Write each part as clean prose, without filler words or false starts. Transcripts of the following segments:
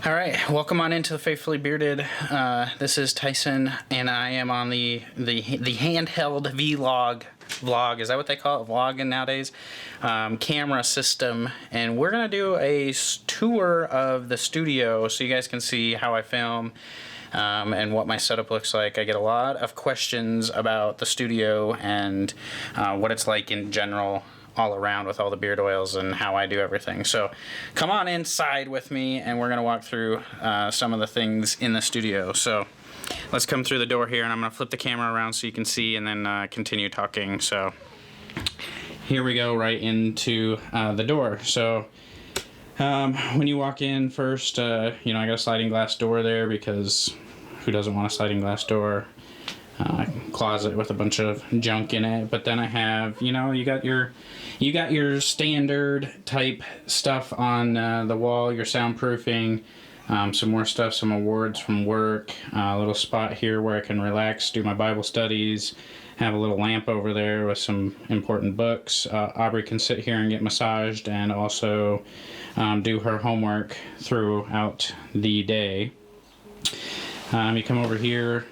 All right, welcome on into the Faithfully Bearded. This is Tyson, and I am on the handheld vlog. Is that what they call it? Vlogging nowadays. Camera system, and we're gonna do a tour of the studio so you guys can see how I film and what my setup looks like. I get a lot of questions about the studio and what it's like in general, all around with all the beard oils and how I do everything. So come on inside with me and we're gonna walk through some of the things in the studio. So let's come through the door here, and I'm gonna flip the camera around so you can see and then continue talking. So here we go, right into the door. So when you walk in first, I got a sliding glass door there because who doesn't want a sliding glass door? Closet with a bunch of junk in it. But then I have, you got your standard type stuff on the wall, your soundproofing, some more stuff, some awards from work, a little spot here where I can relax, do my Bible studies, have a little lamp over there with some important books. Aubrey can sit here and get massaged and also do her homework throughout the day. You come over here,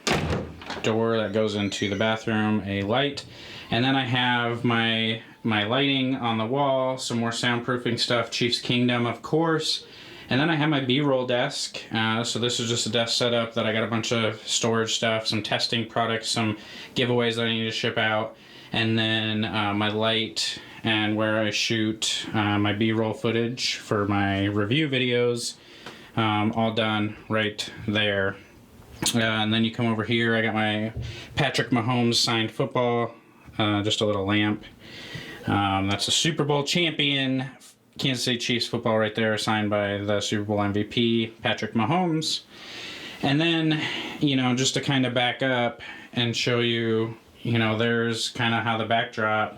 door that goes into the bathroom, a light, and then I have my lighting on the wall, some more soundproofing stuff, Chief's Kingdom, of course, and then I have my B-roll desk. So this is just a desk setup that I got a bunch of storage stuff, some testing products, some giveaways that I need to ship out, and then my light and where I shoot my B-roll footage for my review videos, all done right there. And then you come over here, I got my Patrick Mahomes signed football, just a little lamp. That's a Super Bowl champion Kansas City Chiefs football right there, signed by the Super Bowl MVP, Patrick Mahomes. And then, just to kind of back up and show you, there's kind of how the backdrop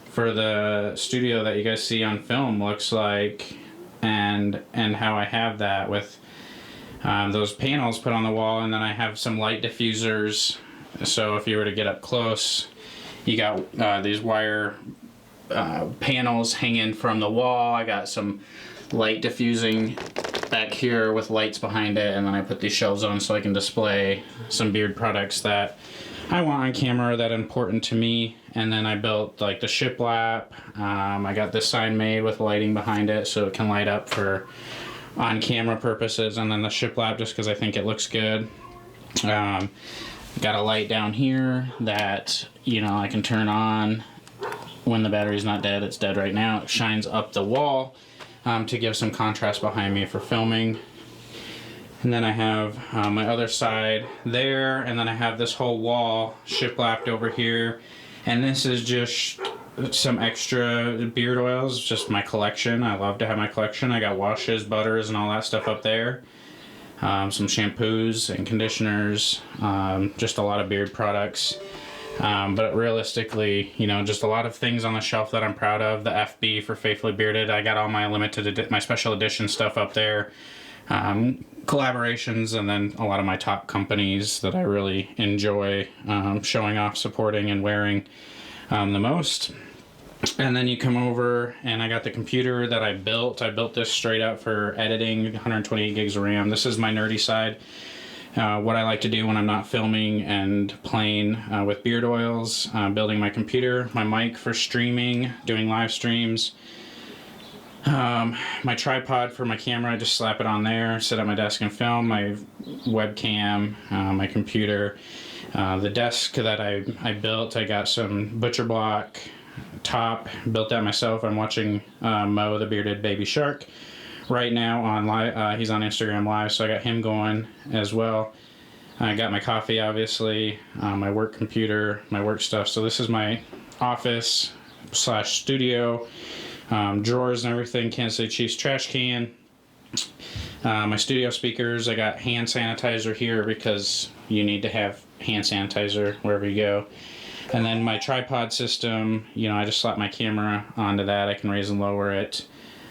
for the studio that you guys see on film looks like, and how I have that with those panels put on the wall, and then I have some light diffusers. So if you were to get up close, you got these wire panels hanging from the wall. I got some light diffusing back here with lights behind it, and then I put these shelves on so I can display some beard products that I want on camera that are important to me. And then I built like the shiplap. I got this sign made with lighting behind it so it can light up for on camera purposes, and then the shiplap just because I think it looks good. Got a light down here that I can turn on when the battery's not dead. It's dead right now. It shines up the wall to give some contrast behind me for filming. And then I have my other side there, and then I have this whole wall shiplapped over here, and this is just some extra beard oils, just my collection. I love to have my collection. I got washes, butters, and all that stuff up there. Some shampoos and conditioners, just a lot of beard products. But realistically, just a lot of things on the shelf that I'm proud of. The FB for Faithfully Bearded. I got all my my special edition stuff up there. Collaborations, and then a lot of my top companies that I really enjoy showing off, supporting, and wearing the most. And then you come over, and I got the computer that I built. I built this straight up for editing, 128 gigs of RAM. This is my nerdy side. What I like to do when I'm not filming and playing with beard oils, building my computer, my mic for streaming, doing live streams, my tripod for my camera. I just slap it on there, sit at my desk and film, my webcam, my computer, the desk that I built. I got some butcher block top, built that myself. I'm watching Mo the Bearded Baby Shark right now on live. He's on Instagram Live, so I got him going as well. I got my coffee, obviously, my work computer, my work stuff. So this is my office / studio, drawers and everything, Kansas City Chiefs trash can. My studio speakers, I got hand sanitizer here because you need to have hand sanitizer wherever you go. And then my tripod system, I just slap my camera onto that. I can raise and lower it.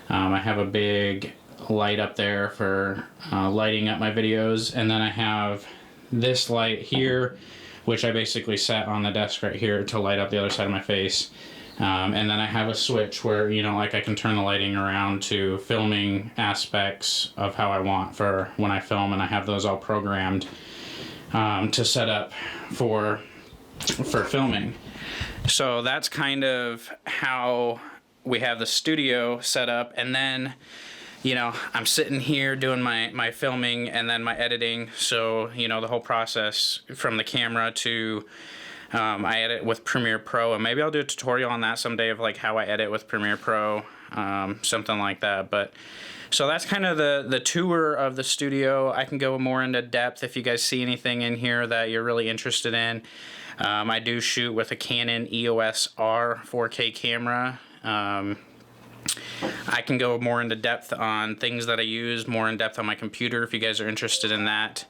I have a big light up there for lighting up my videos. And then I have this light here, which I basically set on the desk right here to light up the other side of my face. And then I have a switch where, you know, like I can turn the lighting around to filming aspects of how I want for when I film, and I have those all programmed to set up for filming. So that's kind of how we have the studio set up. And then, you know, I'm sitting here doing my filming and then my editing. So, you know, the whole process from the camera to I edit with Premiere Pro, and maybe I'll do a tutorial on that someday of like how I edit with Premiere Pro, something like that. But so that's kind of the tour of the studio. I can go more into depth if you guys see anything in here that you're really interested in. I do shoot with a Canon EOS R 4K camera. I can go more into depth on things that I use, more in depth on my computer if you guys are interested in that.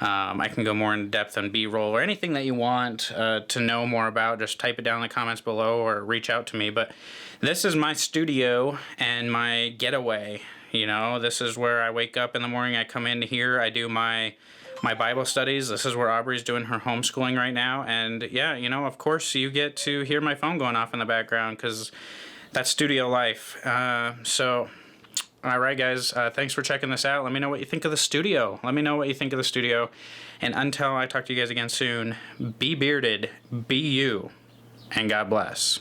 I can go more in depth on B-roll or anything that you want to know more about. Just type it down in the comments below or reach out to me. But this is my studio and my getaway. You know, this is where I wake up in the morning. I come into here. I do my Bible studies. This is where Aubrey's doing her homeschooling right now. And yeah, you know, of course you get to hear my phone going off in the background because that's studio life. So... all right, guys, thanks for checking this out. Let me know what you think of the studio. Let me know what you think of the studio. And until I talk to you guys again soon, be bearded, be you, and God bless.